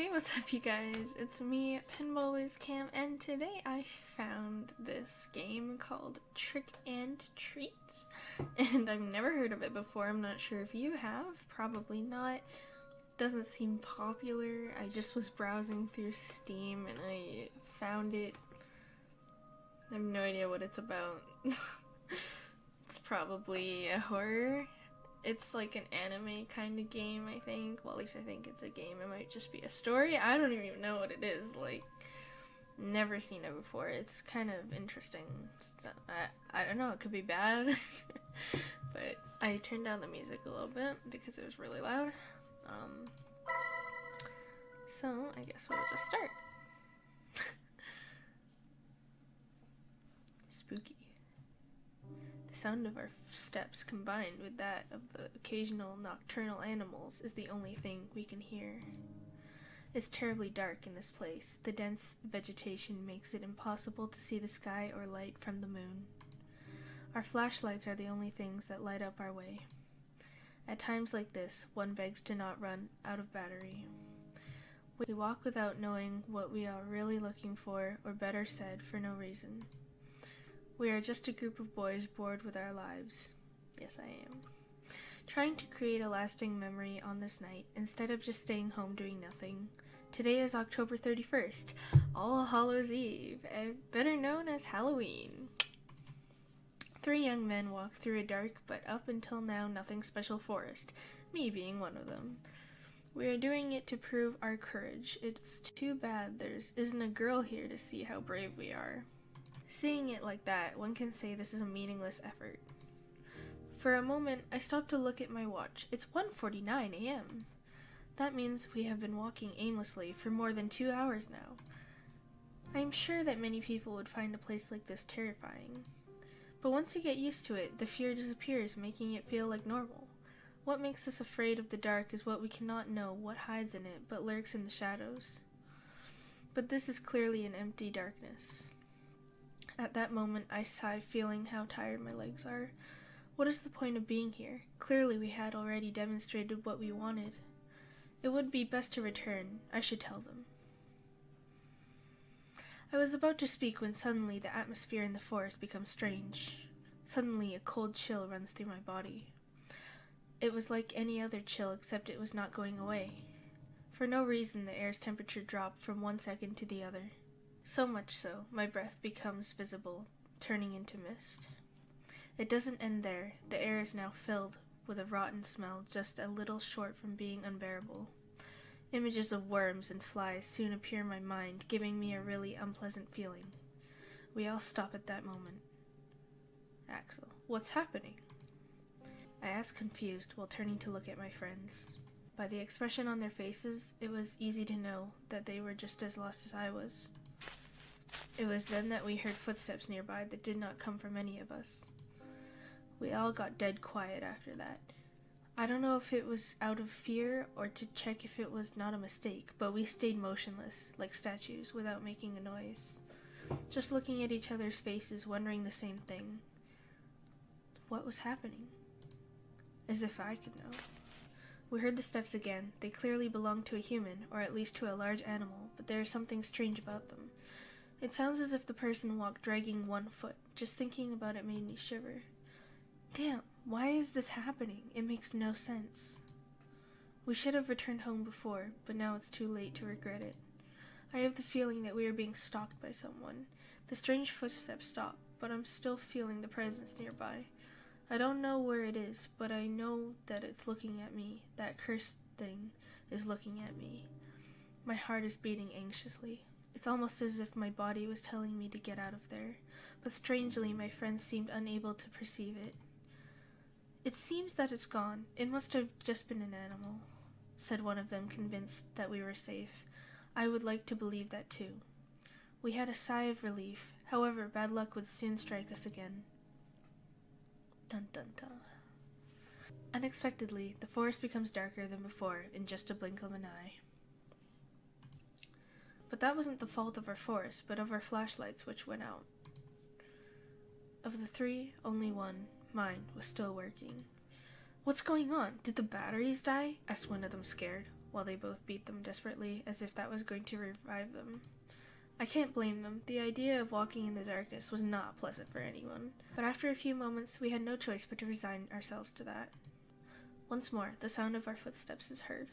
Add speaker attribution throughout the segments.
Speaker 1: Hey, what's up you guys? It's me, Pinball Wiz Cam, and today I found this game called Trick and Treat, and I've never heard of it before. I'm not sure if you have, probably not. Doesn't seem popular. I just was browsing through Steam and I found it. I have no idea what it's about. It's probably a horror. It's like an anime kind of game, I think. Well, at least I think it's a game. It might just be a story. I don't even know what it is. Like, never seen it before. It's kind of interesting. I don't know. It could be bad. But I turned down the music a little bit because it was really loud. So I guess we'll just start. Spooky. The sound of our steps combined with that of the occasional nocturnal animals is the only thing we can hear. It's terribly dark in this place. The dense vegetation makes it impossible to see the sky or light from the moon. Our flashlights are the only things that light up our way. At times like this, one begs to not run out of battery. We walk without knowing what we are really looking for, or better said, for no reason. We are just a group of boys bored with our lives. Yes, I am. Trying to create a lasting memory on this night, instead of just staying home doing nothing. Today is October 31st, All Hallows Eve, better known as Halloween. 3 young men walk through a dark, but up until now nothing special forest, me being one of them. We are doing it to prove our courage. It's too bad there isn't a girl here to see how brave we are. Seeing it like that, one can say this is a meaningless effort. For a moment, I stopped to look at my watch. It's 1:49 a.m. That means we have been walking aimlessly for more than 2 hours now. I am sure that many people would find a place like this terrifying. But once you get used to it, the fear disappears, making it feel like normal. What makes us afraid of the dark is what we cannot know what hides in it, but lurks in the shadows. But this is clearly an empty darkness. At that moment, I sigh, feeling how tired my legs are. What is the point of being here? Clearly we had already demonstrated what we wanted. It would be best to return. I should tell them. I was about to speak when suddenly the atmosphere in the forest becomes strange. Suddenly a cold chill runs through my body. It was like any other chill, except it was not going away. For no reason, the air's temperature dropped from one second to the other. So much so, my breath becomes visible, turning into mist. It doesn't end there. The air is now filled with a rotten smell, just a little short from being unbearable. Images of worms and flies soon appear in my mind, giving me a really unpleasant feeling. We all stop at that moment. Axel, what's happening? I asked, confused, while turning to look at my friends. By the expression on their faces, it was easy to know that they were just as lost as I was. It was then that we heard footsteps nearby that did not come from any of us. We all got dead quiet after that. I don't know if it was out of fear or to check if it was not a mistake, but we stayed motionless, like statues, without making a noise. Just looking at each other's faces, wondering the same thing. What was happening? As if I could know. We heard the steps again. They clearly belonged to a human, or at least to a large animal, but there is something strange about them. It sounds as if the person walked dragging one foot. Just thinking about it made me shiver. Damn, why is this happening? It makes no sense. We should have returned home before, but now it's too late to regret it. I have the feeling that we are being stalked by someone. The strange footsteps stop, but I'm still feeling the presence nearby. I don't know where it is, but I know that it's looking at me. That cursed thing is looking at me. My heart is beating anxiously. It's almost as if my body was telling me to get out of there, but strangely my friends seemed unable to perceive it. It seems that it's gone. It must have just been an animal, said one of them, convinced that we were safe. I would like to believe that too. We had a sigh of relief. However, bad luck would soon strike us again. Dun dun dun. Unexpectedly, the forest becomes darker than before in just a blink of an eye. But that wasn't the fault of our forest, but of our flashlights, which went out. Of the 3, only one, mine, was still working. What's going on? Did the batteries die? Asked one of them, scared. while they both beat them desperately, as if that was going to revive them. I can't blame them. The idea of walking in the darkness was not pleasant for anyone, but after a few moments we had no choice but to resign ourselves to that. Once more, the sound of our footsteps is heard.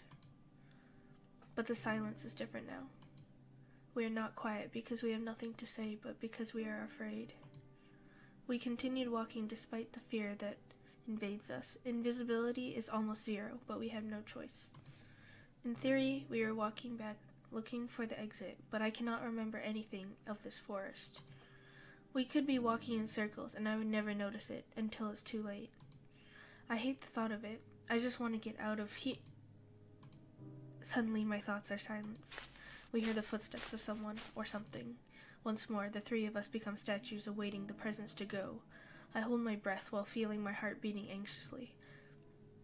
Speaker 1: But the silence is different now. We are not quiet because we have nothing to say, but because we are afraid. We continued walking despite the fear that invades us. Invisibility is almost zero, but we have no choice. In theory, we are walking back, looking for the exit, but I cannot remember anything of this forest. We could be walking in circles, and I would never notice it until it's too late. I hate the thought of it. I just want to get out of here. Suddenly, my thoughts are silenced. We hear the footsteps of someone or something. Once more, the three of us become statues awaiting the presence to go. I hold my breath while feeling my heart beating anxiously.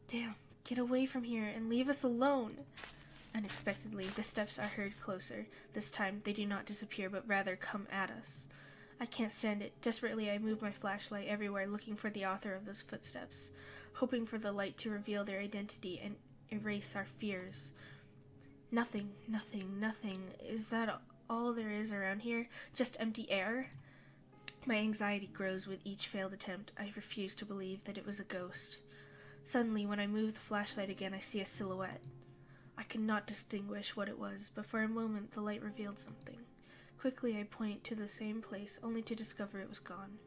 Speaker 1: Damn, get away from here and leave us alone! Unexpectedly, the steps are heard closer. This time, they do not disappear, but rather come at us. I can't stand it. Desperately, I move my flashlight everywhere, looking for the author of those footsteps, hoping for the light to reveal their identity and erase our fears. Nothing. Is that all there is around here? Just empty air? My anxiety grows with each failed attempt. I refuse to believe that it was a ghost. Suddenly, when I move the flashlight again, I see a silhouette. I could not distinguish what it was, but for a moment the light revealed something. Quickly I point to the same place, only to discover it was gone.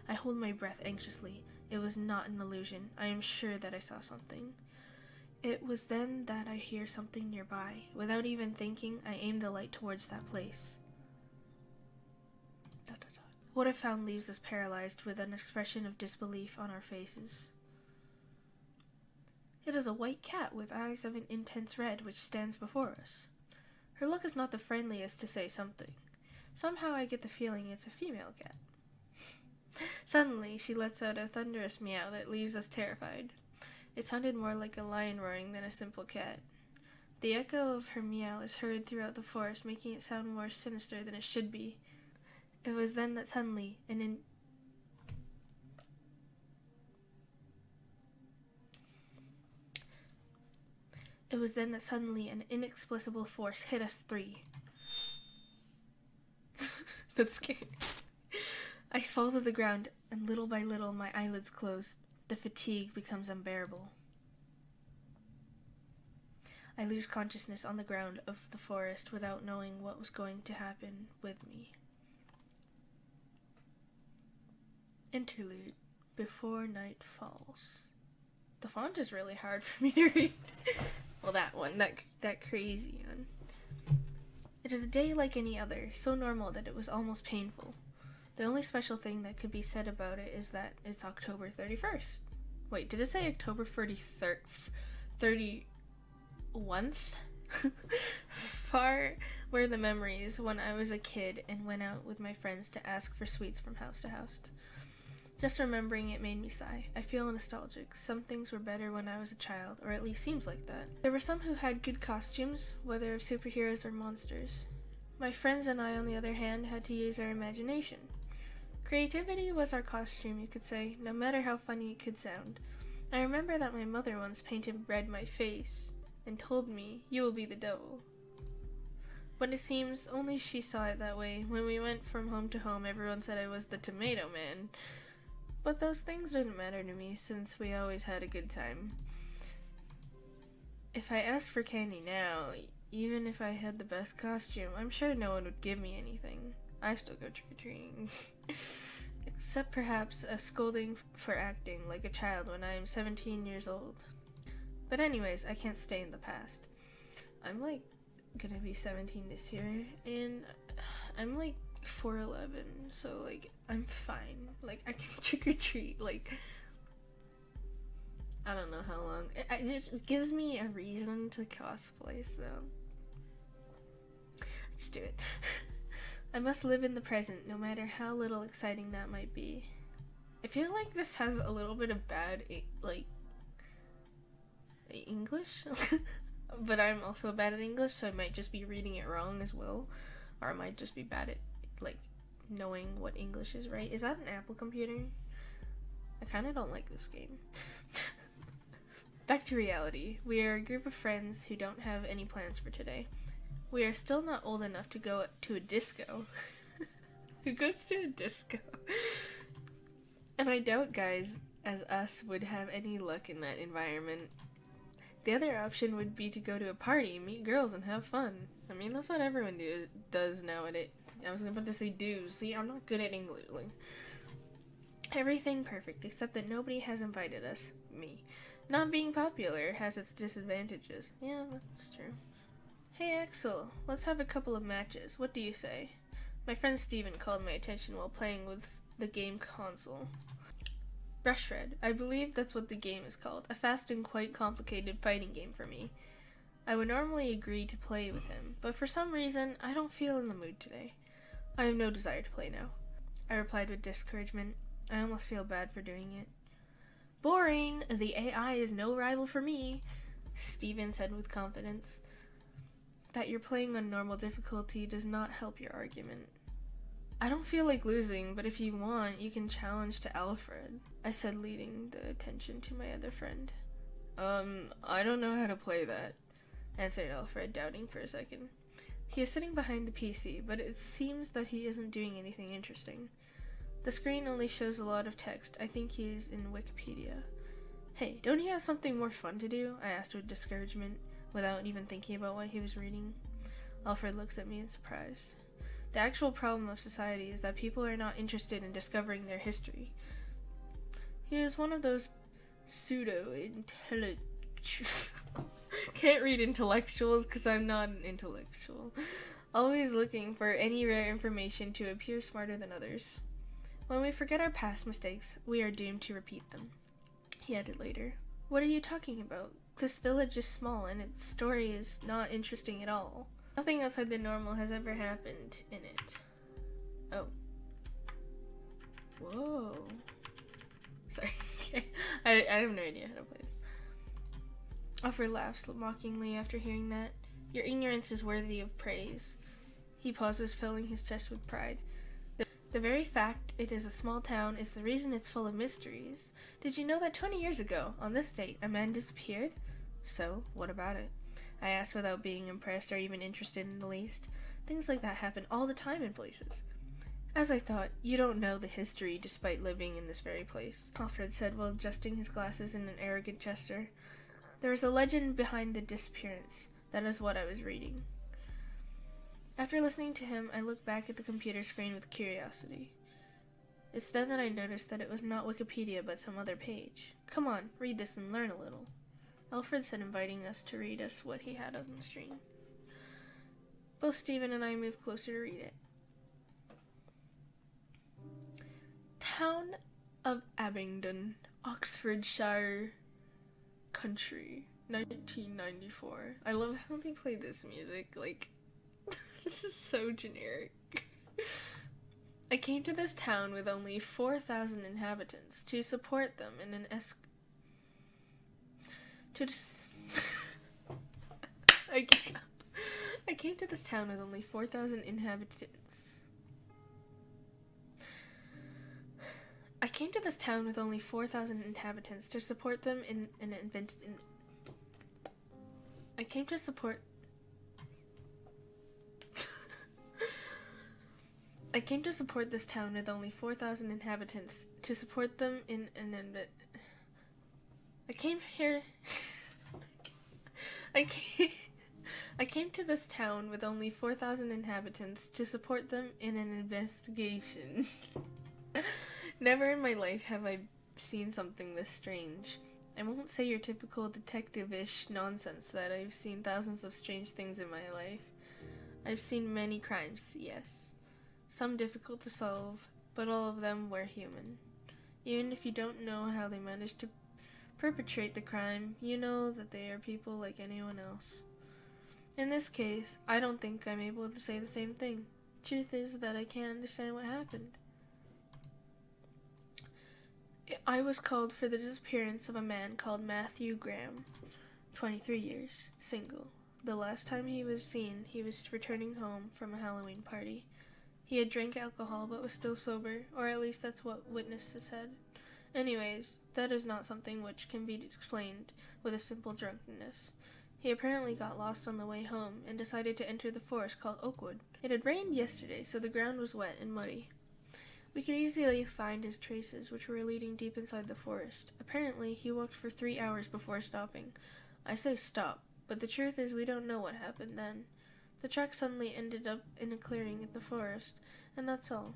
Speaker 1: I hold my breath anxiously. It was not an illusion. I am sure that I saw something. It was then that I hear something nearby. Without even thinking, I aim the light towards that place. What I found leaves us paralyzed with an expression of disbelief on our faces. It is a white cat with eyes of an intense red which stands before us. Her look is not the friendliest, to say something. Somehow I get the feeling it's a female cat. Suddenly, she lets out a thunderous meow that leaves us terrified. It sounded more like a lion roaring than a simple cat. The echo of her meow is heard throughout the forest, making it sound more sinister than it should be. It was then that suddenly an inexplicable force hit us three. That's scary. I fall to the ground, and little by little my eyelids close. The fatigue becomes unbearable. I lose consciousness on the ground of the forest without knowing what was going to happen with me. Interlude. Before night falls. The font is really hard for me to read. Well, that one, that crazy one. It is a day like any other, so normal that it was almost painful. The only special thing that could be said about it is that it's October 31st. Wait, did it say October 31st? Far were the memories when I was a kid and went out with my friends to ask for sweets from house to house. Just remembering it made me sigh. I feel nostalgic. Some things were better when I was a child, or at least seems like that. There were some who had good costumes, whether of superheroes or monsters. My friends and I, on the other hand, had to use our imagination. Creativity was our costume, you could say, no matter how funny it could sound. I remember that my mother once painted red my face, and told me, "You will be the devil." But it seems only she saw it that way. When we went from home to home, everyone said I was the Tomato Man. But those things didn't matter to me, since we always had a good time. If I asked for candy now, even if I had the best costume, I'm sure no one would give me anything. I still go trick-or-treating. Except perhaps a scolding for acting like a child when I am 17 years old. But anyways, I can't stay in the past. I'm gonna be 17 this year, and I'm 4'11", so I'm fine. I can trick-or-treat, I don't know how long. It just gives me a reason to cosplay, so just do it. I must live in the present, no matter how little exciting that might be. I feel like this has a little bit of bad, English? But I'm also bad at English, so I might just be reading it wrong as well. Or I might just be bad at, knowing what English is, right? Is that an Apple computer? I kind of don't like this game. Back to reality. We are a group of friends who don't have any plans for today. We are still not old enough to go to a disco. Who goes to a disco? And I doubt guys as us would have any luck in that environment. The other option would be to go to a party, meet girls, and have fun. I mean, that's what everyone does nowadays. I was about to say do. See, I'm not good at English. Everything perfect, except that nobody has invited us. Me. Not being popular has its disadvantages. Yeah, that's true. Hey Axel, let's have a couple of matches. What do you say? My friend Steven called my attention while playing with the game console. Brushred. I believe that's what the game is called. A fast and quite complicated fighting game for me. I would normally agree to play with him, but for some reason, I don't feel in the mood today. I have no desire to play now. I replied with discouragement. I almost feel bad for doing it. Boring! The AI is no rival for me, Steven said with confidence. That you're playing on normal difficulty does not help your argument. I don't feel like losing, but if you want, you can challenge to Alfred, I said, leading the attention to my other friend. I don't know how to play that, answered Alfred, doubting for a second. He is sitting behind the PC, but it seems that he isn't doing anything interesting. The screen only shows a lot of text. I think he is in Wikipedia. Hey, don't he have something more fun to do? I asked with discouragement, without even thinking about what he was reading. Alfred looked at me in surprise. The actual problem of society is that people are not interested in discovering their history. He is one of those pseudo-intellectual... Can't read intellectuals because I'm not an intellectual. Always looking for any rare information to appear smarter than others. When we forget our past mistakes, we are doomed to repeat them. He added later. What are you talking about? This village is small and its story is not interesting at all. Nothing outside the normal has ever happened in it. Oh. Whoa. Sorry. I have no idea how to play this. Alfred laughed mockingly after hearing that. Your ignorance is worthy of praise. He paused, filling his chest with pride. The very fact it is a small town is the reason it's full of mysteries. Did you know that 20 years ago, on this date, a man disappeared? So, what about it? I asked without being impressed or even interested in the least. Things like that happen all the time in places. As I thought, you don't know the history despite living in this very place, Alfred said while adjusting his glasses in an arrogant gesture. There is a legend behind the disappearance. That is what I was reading. After listening to him, I looked back at the computer screen with curiosity. It's then that I noticed that it was not Wikipedia but some other page. Come on, read this and learn a little. Alfred said, inviting us to read us what he had on the screen. Both Stephen and I moved closer to read it. Town of Abingdon, Oxfordshire Country, 1994. I love how they play this music, like, this is so generic. I came to this town with only 4,000 inhabitants to support them in an I came to this town with only 4,000 inhabitants. I came to this town with only 4,000 inhabitants to support them in an event. I came to support this town with only 4,000 inhabitants to support them in an event. I came to this town with only 4,000 inhabitants to support them in an investigation. Never in my life have I seen something this strange. I won't say your typical detective-ish nonsense that I've seen thousands of strange things in my life. I've seen many crimes, yes. Some difficult to solve, but all of them were human. Even if you don't know how they managed to perpetrate the crime, you know that they are people like anyone else. In this case, I don't think I'm able to say the same thing. Truth is that I can't understand what happened. I was called for the disappearance of a man called Matthew Graham, 23 years, single. The last time he was seen, he was returning home from a Halloween party. He had drank alcohol but was still sober, or at least that's what witnesses said. Anyways, that is not something which can be explained with a simple drunkenness. He apparently got lost on the way home and decided to enter the forest called Oakwood. It had rained yesterday, so the ground was wet and muddy. We could easily find his traces, which were leading deep inside the forest. Apparently, he walked for 3 hours before stopping. I say stop, but the truth is we don't know what happened then. The track suddenly ended up in a clearing in the forest, and that's all.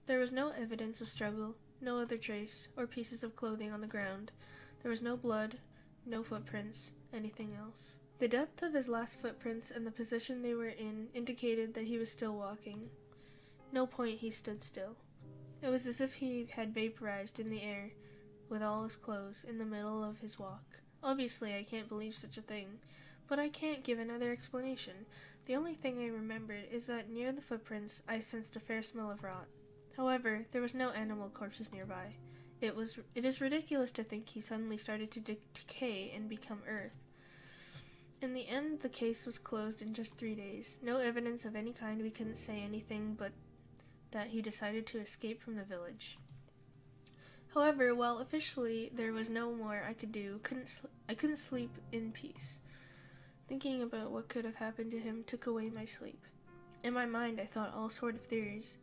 Speaker 1: There was no evidence of struggle, no other trace, or pieces of clothing on the ground. There was no blood, no footprints, anything else. The depth of his last footprints and the position they were in indicated that he was still walking. No point he stood still. It was as if he had vaporized in the air, with all his clothes, in the middle of his walk. Obviously, I can't believe such a thing, but I can't give another explanation. The only thing I remembered is that near the footprints I sensed a fair smell of rot. However, there was no animal corpses nearby. It is ridiculous to think he suddenly started to decay and become earth. In the end, the case was closed in just 3 days. No evidence of any kind. We couldn't say anything but that he decided to escape from the village. However, while officially there was no more I could do, I couldn't sleep in peace. Thinking about what could have happened to him took away my sleep. In my mind, I thought all sort of theories.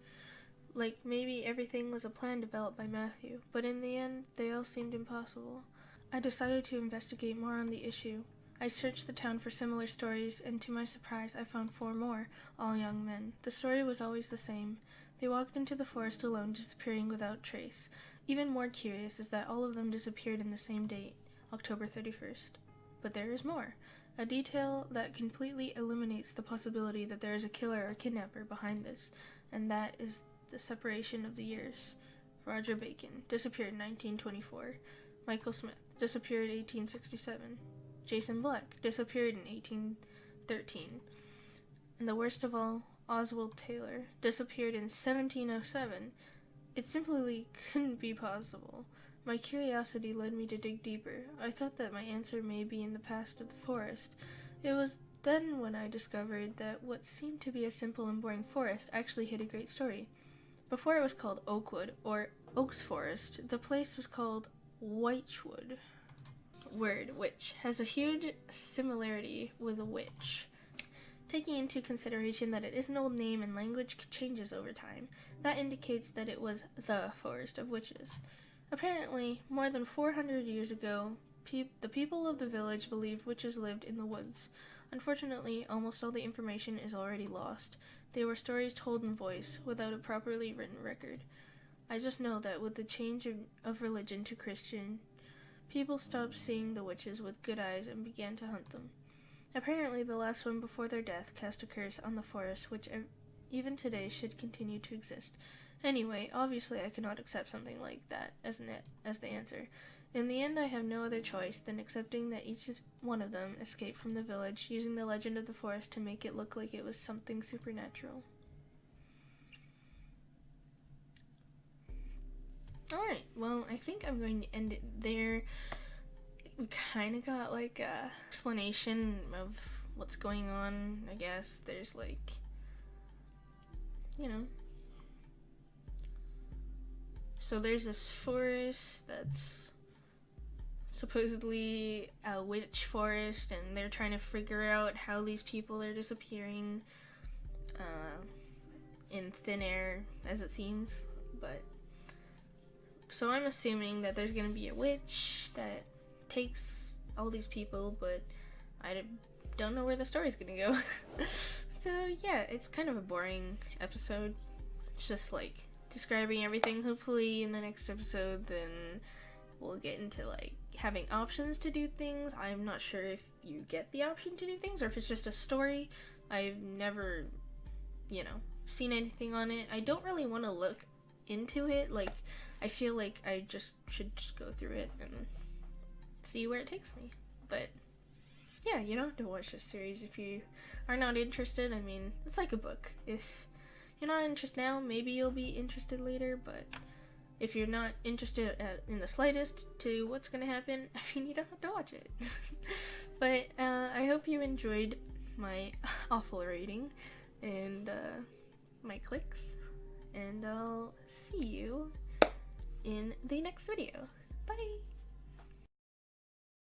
Speaker 1: Like maybe everything was a plan developed by Matthew, but in the end, they all seemed impossible. I decided to investigate more on the issue. I searched the town for similar stories, and to my surprise, I found 4 more, all young men. The story was always the same. They walked into the forest alone, disappearing without trace. Even more curious is that all of them disappeared in the same date, October 31st. But there is more. A detail that completely eliminates the possibility that there is a killer or kidnapper behind this, and that is the separation of the years. Roger Bacon disappeared in 1924. Michael Smith disappeared in 1867. Jason Black disappeared in 1813. And the worst of all, Oswald Taylor disappeared in 1707. It simply couldn't be possible. My curiosity led me to dig deeper. I thought that my answer may be in the past of the forest. It was then when I discovered that what seemed to be a simple and boring forest actually hid a great story. Before it was called Oakwood, or Oaks Forest, the place was called Wychwood. Word, which has a huge similarity with a witch. Taking into consideration that it is an old name and language changes over time, that indicates that it was the Forest of Witches. Apparently, more than 400 years ago, the people of the village believed witches lived in the woods. Unfortunately, almost all the information is already lost. They were stories told in voice, without a properly written record. I just know that with the change of religion to Christian, people stopped seeing the witches with good eyes and began to hunt them. Apparently, the last one before their death cast a curse on the forest, which even today should continue to exist. Anyway, obviously I cannot accept something like that as the answer. In the end, I have no other choice than accepting that each one of them escaped from the village, using the legend of the forest to make it look like it was something supernatural. Alright, well, I think I'm going to end it there. We kind of got like a explanation of what's going on, I guess. There's like, so there's this forest that's supposedly a witch forest, and they're trying to figure out how these people are disappearing in thin air, as it seems. But so I'm assuming that there's gonna be a witch that takes all these people, but I don't know where the story's gonna go. So yeah, it's kind of a boring episode. It's just like describing everything. Hopefully in the next episode then we'll get into like having options to do things. I'm not sure if you get the option to do things or if it's just a story. I've never, seen anything on it. I don't really want to look into it. Like, I feel like I should just go through it and see where it takes me. But yeah, you don't have to watch this series if you are not interested. I mean, it's like a book. If you're not interested now, maybe you'll be interested later, but if you're not interested in the slightest to what's gonna happen, I mean, you don't have to watch it. But I hope you enjoyed my awful rating and my clicks, and I'll see you in the next video. Bye!